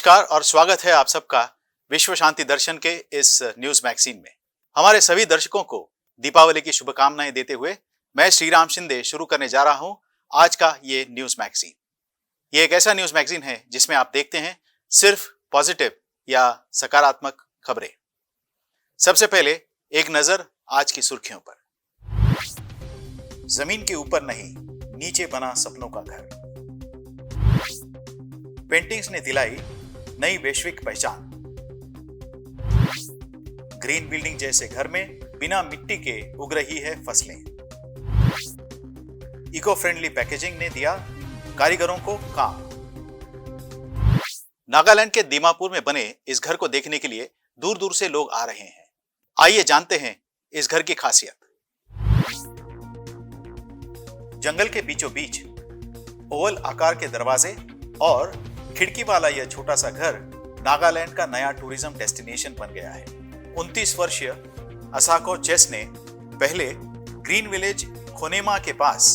नमस्कार और स्वागत है आप सबका विश्व शांति दर्शन के इस न्यूज मैगजीन में। हमारे सभी दर्शकों को दीपावली की शुभकामनाएं देते हुए मैं श्री राम शिंदे शुरू करने जा रहा हूं आज का ये न्यूज मैगजीन। ये एक ऐसा न्यूज मैगजीन है जिसमें आप देखते हैं सिर्फ पॉजिटिव या सकारात्मक खबरें। सबसे पहले एक नजर आज की सुर्खियों पर। जमीन के ऊपर नहीं, नीचे बना सपनों का घर। पेंटिंग्स ने दिलाई नई वैश्विक पहचान। ग्रीन बिल्डिंग जैसे घर में बिना मिट्टी के उग रही है फसलें। इको फ्रेंडली पैकेजिंग ने दिया कारीगरों को काम। नागालैंड के दीमापुर में बने इस घर को देखने के लिए दूर दूर से लोग आ रहे हैं। आइए जानते हैं इस घर की खासियत। जंगल के बीचों बीच ओवल आकार के दरवाजे और खिड़की वाला यह छोटा सा घर नागालैंड का नया टूरिज्म डेस्टिनेशन बन गया है। 29 वर्षीय असाको चेस ने पहले ग्रीन विलेज खोनेमा के पास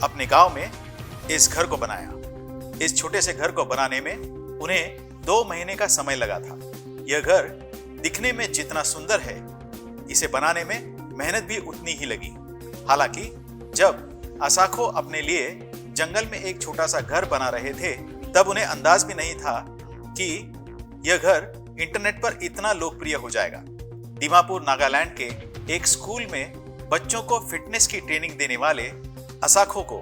अपने गांव में इस घर को बनाया। इस छोटे से घर को बनाने में उन्हें 2 महीने का समय लगा था। यह घर दिखने में जितना सुंदर है, इसे बनाने में मेहनत भी उतनी ही लगी। हालांकि जब असाको अपने लिए जंगल में एक छोटा सा घर बना रहे थे, तब उन्हें अंदाज भी नहीं था कि यह घर इंटरनेट पर इतना लोकप्रिय हो जाएगा। दीमापुर नागालैंड के एक स्कूल में बच्चों को फिटनेस की ट्रेनिंग देने वाले असाको को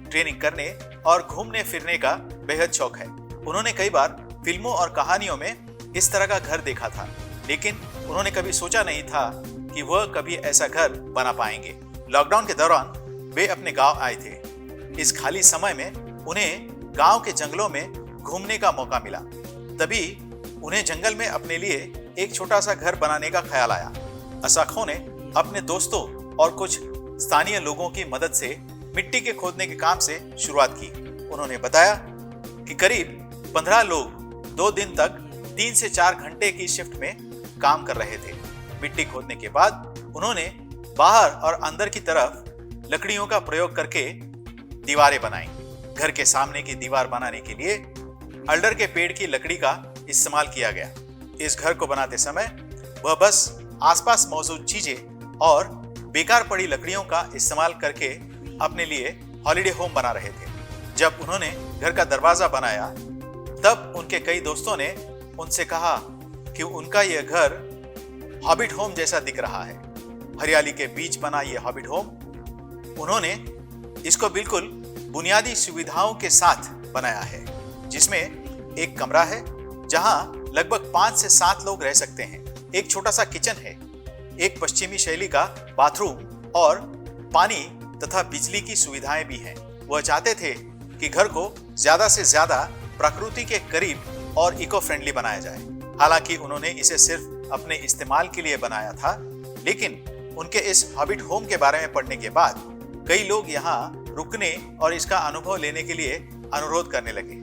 ट्रेनिंग करने और घूमने फिरने का बेहद शौक है। उन्होंने कई बार फिल्मों और कहानियों में इस तरह का घर देखा था, लेकिन उन्होंने कभी सोचा नहीं था कि वह कभी ऐसा घर बना पाएंगे। लॉकडाउन के दौरान वे अपने गांव आए थे। इस खाली समय में उन्हें गांव के जंगलों में घूमने का मौका मिला। तभी उन्हें जंगल में अपने लिए एक छोटा सा घर बनाने का ख्याल आया। असाको ने अपने दोस्तों और कुछ स्थानीय लोगों की मदद से मिट्टी के खोदने के काम से शुरुआत की। उन्होंने बताया कि करीब 15 लोग 2 दिन तक 3 से 4 घंटे की शिफ्ट में काम कर रहे थे। मिट्टी खोदने के बाद उन्होंने बाहर और अंदर की तरफ लकड़ियों का प्रयोग करके दीवारें बनाई। घर के सामने की दीवार बनाने के लिए अल्डर के पेड़ की लकड़ी का इस्तेमाल किया गया। इस घर को बनाते समय वह बस आसपास मौजूद चीजें और बेकार पड़ी लकड़ियों का इस्तेमाल करके अपने लिए हॉलिडे होम बना रहे थे। जब उन्होंने घर का दरवाजा बनाया, तब उनके कई दोस्तों ने उनसे कहा कि उनका यह घर हॉबिट होम जैसा दिख रहा है। हरियाली के बीच बना यह हॉबिट होम, उन्होंने इसको बिल्कुल बुनियादी सुविधाओं के साथ बनाया है, जिसमें एक कमरा है जहां लगभग 5 से 7 लोग रह सकते हैं। एक छोटा सा किचन है, एक पश्चिमी शैली का बाथरूम और पानी तथा बिजली की सुविधाएं भी हैं। वह चाहते थे कि घर को ज्यादा से ज्यादा प्रकृति के करीब और इको फ्रेंडली बनाया जाए। हालांकि उन्होंने इसे सिर्फ अपने इस्तेमाल के लिए बनाया था, लेकिन उनके इस हॉबिट होम के बारे में पढ़ने के बाद कई लोग यहाँ रुकने और इसका अनुभव लेने के लिए अनुरोध करने लगे।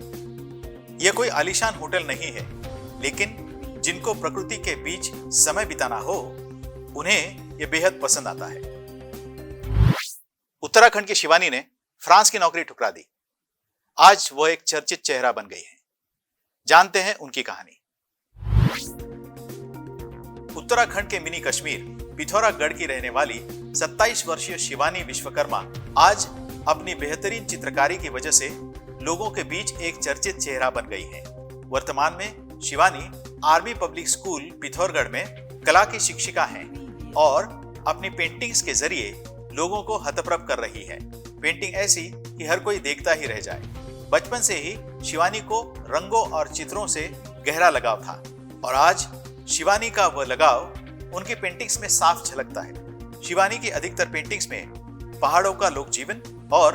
यह कोई आलीशान होटल नहीं है, लेकिन जिनको प्रकृति के बीच समय बिताना हो, उन्हें यह बेहद पसंद आता है। उत्तराखंड की शिवानी ने फ्रांस की नौकरी ठुकरा दी। आज वो एक चर्चित चेहरा बन गई है। जानते हैं उनकी कहानी। उत्तराखंड के मिनी कश्मीर पिथौरागढ़ की रहने वाली 27 वर्षीय शिवानी विश्वकर्मा आज अपनी बेहतरीन चित्रकारी की वजह से लोगों के बीच एक चर्चित चेहरा बन गई है। वर्तमान में Shivani army public school Pithoragarh में कला की शिक्षिका हैं और अपनी पेंटिंग्स के जरिए लोगों को हतप्रभ कर रही है। पेंटिंग ऐसी कि हर कोई देखता ही रह जाए। बचपन से ही शिवानी को रंगों और चित्रों से गहरा लगाव था और आज शिवानी का वह लगाव उनकी पेंटिंग्स में साफ झलकता है। शिवानी की अधिकतर पेंटिंग्स में पहाड़ों का लोक जीवन और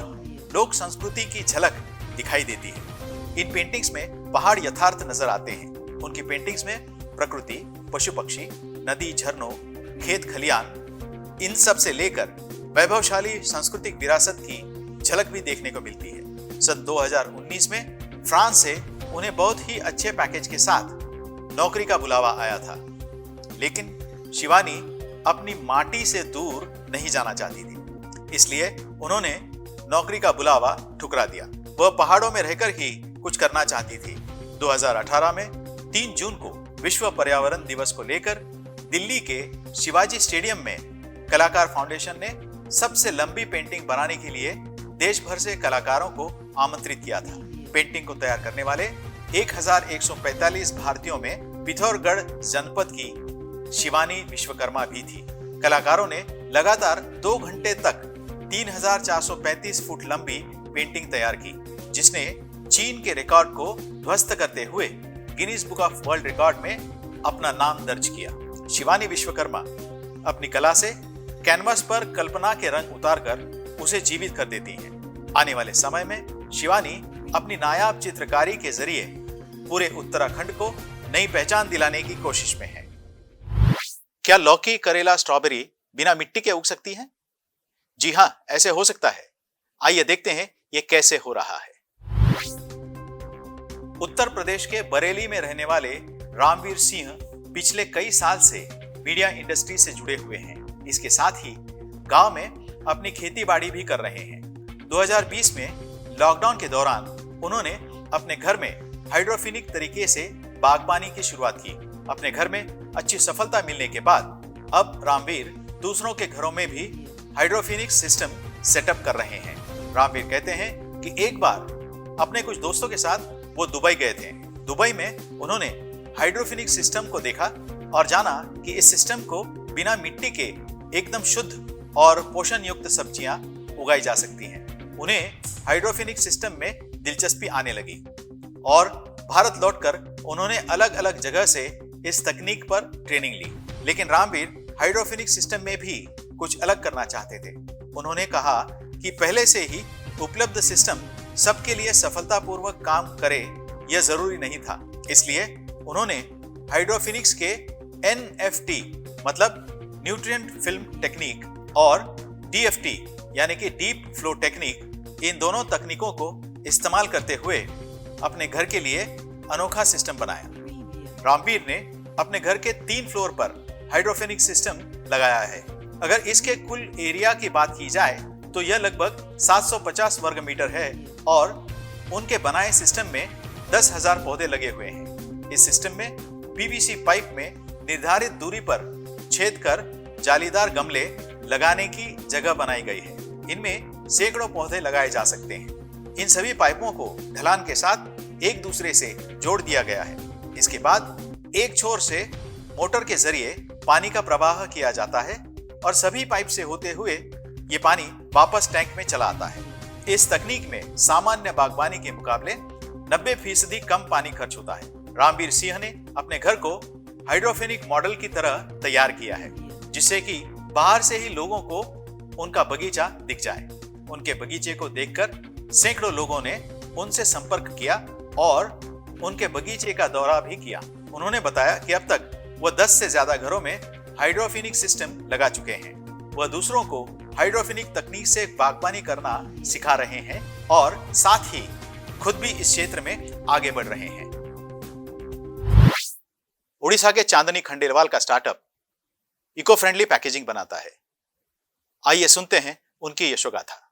लोक संस्कृति की झलक दिखाई देती है। इन पेंटिंग्स में पहाड़ यथार्थ नजर आते हैं। उनकी पेंटिंग्स में प्रकृति, पशु पक्षी, नदी, झरनों, खेत खलियान, इन सब से लेकर वैभवशाली सांस्कृतिक विरासत की झलक भी देखने को मिलती है। सन 2019 में फ्रांस से उन्हें बहुत ही अच्छे पैकेज के साथ नौकरी का बुलावा आया था, लेकिन शिवानी अपनी माटी से दूर नहीं जाना चाहती थी, इसलिए उन्होंने नौकरी का बुलावा ठुकरा दिया। वह पहाड़ों में रहकर ही कुछ करना चाहती थी। 2018 में 3 जून को विश्व पर्यावरण दिवस को लेकर दिल्ली के शिवाजी स्टेडियम में कलाकार फाउंडेशन ने सबसे लंबी पेंटिंग बनाने के लिए देश भर से कलाकारों को आमंत्रित किया था। पेंटिंग को तैयार करने वाले 1145 भारतीयों में पिथौरागढ़ जनपद की शिवानी विश्वकर्मा भी थी। कलाकारों ने लगातार 2 घंटे तक 3435 फुट लंबी पेंटिंग तैयार की, जिसने चीन के रिकॉर्ड को ध्वस्त करते हुए Guinness book of world record में अपना नाम दर्ज किया। शिवानी विश्वकर्मा अपनी कला से कैनवास पर कल्पना के रंग उतारकर उसे जीवित कर देती हैं। आने वाले समय में शिवानी अपनी नायाब चित्रकारी के जरिए पूरे उत्तराखंड को नई पहचान दिलाने की कोशिश में है। क्या लौकी, करेला, स्ट्रॉबेरी बिना मिट्टी के उग सकती हैं? जी हां, ऐसे हो सकता है। आइए देखते हैं ये कैसे हो रहा है। उत्तर प्रदेश के बरेली में रहने वाले रामवीर सिंह पिछले कई साल से मीडिया इंडस्ट्री से जुड़े हुए हैं। इसके साथ ही गांव में अपनी खेती बाड़ी भी कर रहे हैं। 2020 में लॉकडाउन के दौरान उन्होंने अपने घर में हाइड्रोफिनिक तरीके से बागबानी की शुरुआत की। अपने घर में अच्छी सफलता मिलने के बाद अब रामवीर दूसरों के घरों में भी हाइड्रोफिनिक सिस्टम सेटअप कर रहे हैं। रामवीर कहते हैं कि एक बार अपने कुछ दोस्तों के साथ वो दुबई गए थे। दुबई में उन्होंने हाइड्रोफिनिक सिस्टम को देखा और जाना कि इस सिस्टम को बिना मिट्टी के एकदम शुद्ध और पोषण युक्त सब्जियां उगाई जा सकती हैं। उन्हें हाइड्रोफिनिक सिस्टम में दिलचस्पी आने लगी और भारत लौटकर उन्होंने अलग अलग जगह से इस तकनीक पर ट्रेनिंग ली। लेकिन रामवीर हाइड्रोफिनिक सिस्टम में भी कुछ अलग करना चाहते थे। उन्होंने कहा कि पहले से ही उपलब्ध सिस्टम सबके लिए सफलतापूर्वक काम करे यह जरूरी नहीं था। इसलिए उन्होंने हाइड्रोफिनिक्स के NFT मतलब न्यूट्रिएंट फिल्म टेक्निक और DFT यानी कि डीप फ्लो टेक्निक, इन दोनों तकनीकों को इस्तेमाल करते हुए अपने घर के लिए अनोखा सिस्टम बनाया। रामवीर ने अपने घर के 3 फ्लोर पर हाइड्रोफिनिक सिस्टम लगाया है। अगर इसके कुल एरिया की बात की जाए तो यह लगभग 750 वर्ग मीटर है और उनके बनाए सिस्टम में 10,000 पौधे लगे हुए हैं। इस सिस्टम में PVC पाइप में निर्धारित दूरी पर छेद कर जालीदार गमले लगाने की जगह बनाई गई है। इनमें सैकड़ों पौधे लगाए जा सकते हैं। इन सभी पाइपों को ढलान के साथ एक दूसरे से जोड़ दिया गया है। इसके बाद एक छोर से मोटर के जरिए पानी का प्रवाह किया जाता है और सभी पाइप से होते हुए ये पानी वापस टैंक में चला आता है। इस तकनीक में सामान्य बागवानी के मुकाबले 90% कम पानी खर्च होता है। रामवीर सिंह ने अपने घर को हाइड्रोफिनिक मॉडल की तरह तैयार किया है, जिससे कि बाहर से ही लोगों को उनका बगीचा दिख जाए। उनके बगीचे को देखकर सैकड़ों लोगों ने उनसे संपर्क किया और उनके बगीचे का दौरा भी किया। उन्होंने बताया कि अब तक वह 10 से ज्यादा घरों में हाइड्रोफिनिक सिस्टम लगा चुके हैं। वह दूसरों को हाइड्रोफिनिक तकनीक से बागबानी करना सिखा रहे हैं और साथ ही खुद भी इस क्षेत्र में आगे बढ़ रहे हैं। उड़ीसा के चांदनी खंडेलवाल का स्टार्टअप इको फ्रेंडली पैकेजिंग बनाता है। आइए सुनते हैं उनकी यशोगाथा।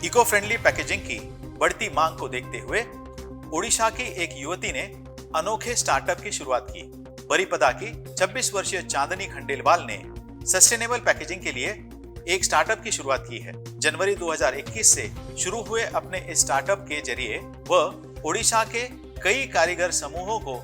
इको फ्रेंडली पैकेजिंग की बढ़ती मांग को देखते हुए उड़ीसा की एक युवती ने अनोखे स्टार्टअप की शुरुआत की। बरीपदा की 26 वर्षीय चांदनी खंडेलवाल ने सस्टेनेबल पैकेजिंग के लिए एक स्टार्टअप की शुरुआत की है। जनवरी 2021 से शुरू हुए अपने इस स्टार्टअप के जरिए वह उड़ीसा के कई कारीगर समूहों को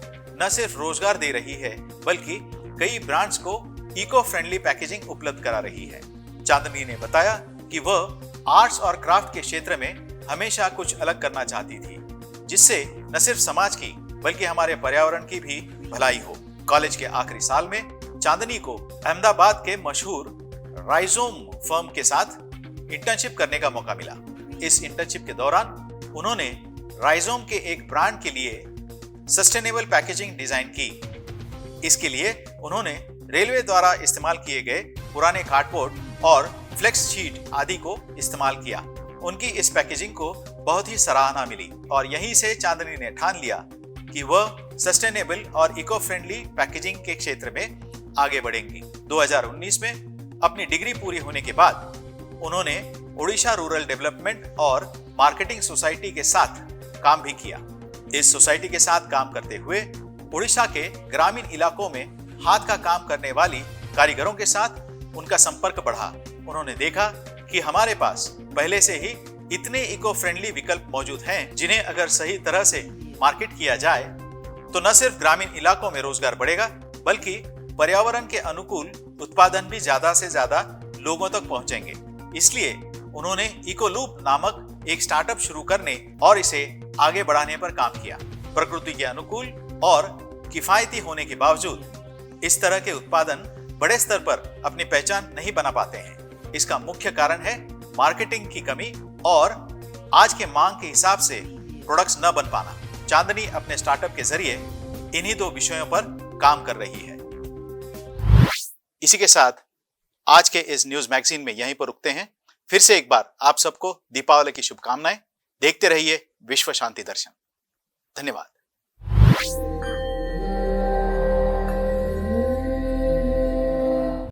न सिर्फ रोजगार दे रही है, बल्कि कई ब्रांड्स को इको फ्रेंडली पैकेजिंग उपलब्ध करा रही है। चांदनी ने बताया कि वह आर्ट्स और क्राफ्ट के क्षेत्र में हमेशा कुछ अलग करना चाहती थी, जिससे न सिर्फ समाज की बल्कि हमारे पर्यावरण की भी भलाई हो। कॉलेज के आखिरी साल में चांदनी को अहमदाबाद के मशहूर राइजोम फर्म के साथ इंटर्नशिप करने का मौका मिला। इस इंटर्नशिप के दौरान उन्होंने राइजोम के एक ब्रांड के लिए सस्टेनेबल पैकेजिंग डिजाइन की। इसके लिए उन्होंने रेलवे द्वारा इस्तेमाल किए गए पुराने कार्डबोर्ड और फ्लेक्स शीट आदि को इस्तेमाल किया। उनकी इस पैकेजिंग को बहुत ही सराहना मिली और यहीं से चांदनी ने ठान लिया कि वह सस्टेनेबल और इको फ्रेंडली पैकेजिंग के क्षेत्र में आगे बढ़ेंगी। 2019 में अपनी डिग्री पूरी होने के बाद उन्होंने ओडिशा रूरल डेवलपमेंट और मार्केटिंग सोसाइटी के साथ काम भी किया। इस सोसाइटी के साथ काम करते हुए ओडिशा के ग्रामीण इलाकों में हाथ का काम करने वाली कारीगरों के साथ उनका संपर्क बढ़ा। उन्होंने देखा कि हमारे पास पहले से ही इतने इको फ्रेंडली विकल्प मौजूद हैं जिन्हें अगर सही तरह से मार्केट किया जाए तो न सिर्फ ग्रामीण इलाकों में रोजगार बढ़ेगा बल्कि पर्यावरण के अनुकूल उत्पादन भी ज्यादा से ज्यादा लोगों तक पहुंचेंगे। इसलिए उन्होंने इकोलूप नामक एक स्टार्टअप शुरू करने और इसे आगे बढ़ाने पर काम किया। प्रकृति के अनुकूल और किफायती होने के बावजूद इस तरह के उत्पादन बड़े स्तर पर अपनी पहचान नहीं बना पाते हैं। इसका मुख्य कारण है मार्केटिंग की कमी और आज के मांग के हिसाब से प्रोडक्ट्स न बन पाना। चांदनी अपने स्टार्टअप के जरिए इन्हीं दो विषयों पर काम कर रही है। इसी के साथ आज के इस न्यूज मैगजीन में यहीं पर रुकते हैं। फिर से एक बार आप सबको दीपावली की शुभकामनाएं। देखते रहिए विश्व शांति दर्शन। धन्यवाद।